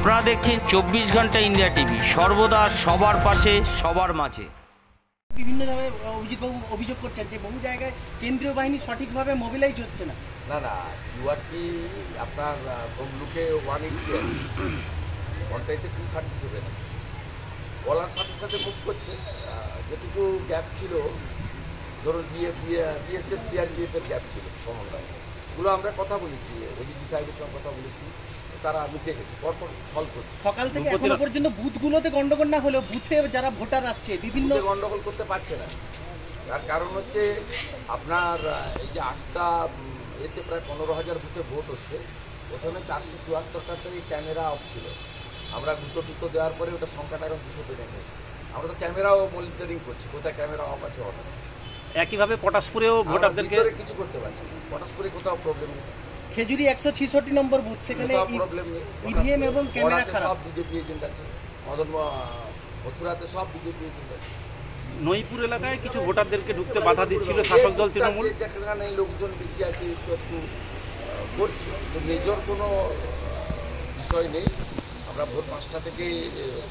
আপনারা দেখছেন 24 ঘন্টা ইন্ডিয়া টিভি, সর্বদা সবার পাশে সবার মাঝে। বিভিন্নভাবে অভিজিৎবাবু অভিযোগ করছেন যে বহু জায়গায় কেন্দ্রীয় বাহিনী সঠিকভাবে মোবিলাইজ হচ্ছে না। না ইউআরটি আপনার তমলুকে 180 আছে, ঘন্টাইতে 237 আছে। বলার সাথে সাথে মুভ করছে। যেটুকু গ্যাপ ছিল, ধরুন বিএসএফ সিআরপিএফের গ্যাপ ছিল সমন্বয়, এগুলো আমরা কথা বলেছি, এডিজি সাহেবের সঙ্গে কথা বলেছি, তারা মিটে গেছে, পরপর সলভ করছে। সকাল থেকে এখনো পর্যন্ত বুথগুলোতে গন্ডগোল না হলেও বুথে যারা ভোটার আসছে বিভিন্ন গন্ডগোল করতে পারছে না। তার কারণ হচ্ছে আপনার এই যে 8টা এতে প্রায় 15,000 বুথে ভোট হচ্ছে। প্রথমে 474টাতে ক্যামেরা অফ ছিল, আমরা গুতো দেওয়ার পরে ওটা সংখ্যাটা এখন 200তে নেমে এসেছে। আমরা তো ক্যামেরাও মনিটরিং করছি, কোথায় ক্যামেরা অফ আছে অফ আছে। একইভাবে পটাশপুরেও ভোটারদেরকে কিছু করতে পারছি না, পটাশপুরে কোথাও প্রবলেম নেই। খেজুরি 166 নম্বর বুথ, সেখানে প্রবলেম নেই, ইভিএম এবং ক্যামেরা খারাপ। সব বিজেপি এজেন্ট আছে, মথুরাতে সব বিজেপি এজেন্ট আছে। নইপুর এলাকায় কিছু ভোটারদেরকে ঢুকতে বাধা দিচ্ছিল শাসক দল তৃণমূল। যেখানে লোকজন বেশি আছে একটু করছি, কিন্তু মেজর কোনো বিষয় নেই। আমরা ভোর 5টা থেকে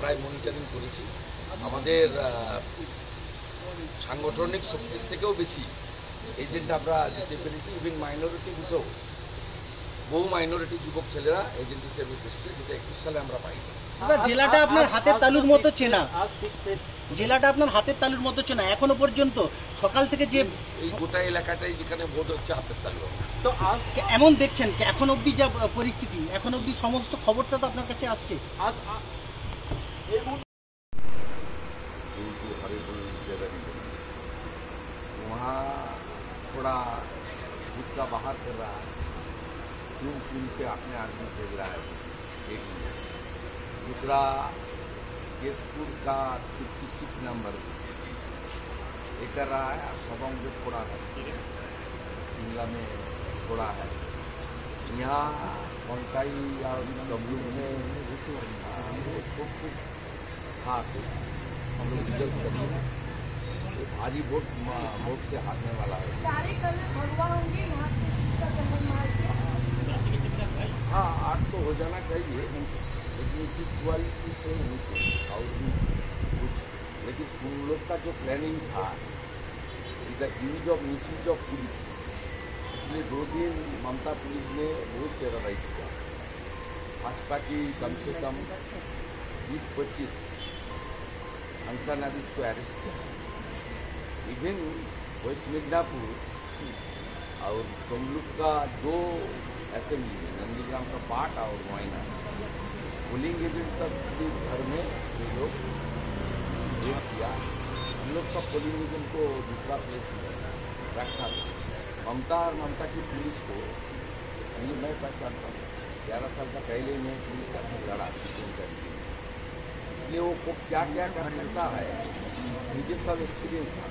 প্রায় মনিটরিং করেছি। আমাদের সাংগঠনিক শক্তির থেকেও বেশি এজেন্ট আমরা দিতে পেরেছি। ইভেন মাইনরিটি বুথেও বহু মাইনরিটি যুবক ছেলেরা এজেন্ট হিসেবে এসেছে, যেটা 21 সালে আমরা পাইনি। জেলাটা আপনার হাতের তালুর মতো চেনা, জেলাটা আপনার হাতের তালুর মতো চেনা। এখনো পর্যন্ত সকাল থেকে যে এই গোটা এলাকাটাই যেখানে ভোট হচ্ছে হাতের তালু। তো এমন দেখছেন এখন অবধি যা পরিস্থিতি, এখন অবধি সমস্ত খবরটা তো আপনার কাছে আসছে। वहाँ थोड़ा बुथ का बाहर कर रहा है, चुन के अपने आदमी भेज रहा है। एक दूसरा केसपुर का 56 नंबर ये कर रहा है, और सबंग जो थोड़ा है शिमला में थोड़ा है। यहाँ कंटाई और डब्लू में छोटे था, हम लोग रिजल्ट करेंगे, भारी वोट से हारने वाला है। हाँ 8 तो हो जाना चाहिए, लेकिन इक्वालिटी से नहीं चाहिए और कुछ। लेकिन उन लोग का जो प्लानिंग था, इधर use of misuse of police, पिछले 2 दिन ममता पुलिस ने बहुत टेरराइज किया। भाजपा की कम से कम 20-25 हंसा नदीज को अरेस्ट किया। इवन वेस्ट मिदनापुर और तमलुक का 2 असेंबली में, नंदीग्राम का पार्ट और मोइना, पोलिंग एजेंट तक के घर में ये लोग रेड किया। हम लोग सब पोलिंग एजेंट को दूसरा प्लेस में रखा था। ममता की पुलिस को ये मैं पहचानता हूँ, 11 साल का पहले मैं पुलिस का लड़ा सीटिंग करके, इसलिए वो क्या क्या कर सकता है मुझे सब एक्सपीरियंस था।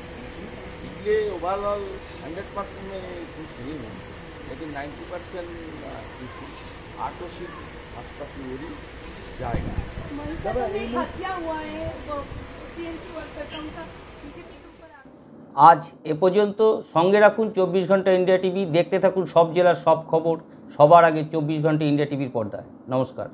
इसलिए ओवरऑल 100% में कुछ नहीं हूँ, लेकिन 90% ऑटो सीट भाजपा की ओर जाएगा। हत्या हुआ है टीएमसी वर्कर का, उनका बीजेपी के ऊपर। আজ এ পর্যন্ত। সঙ্গে রাখুন 24 ঘন্টা ইন্ডিয়া টিভি, দেখতে থাকুন সব জেলার সব খবর সবার আগে 24 ঘন্টা ইন্ডিয়া টিভির পর্দায়। নমস্কার।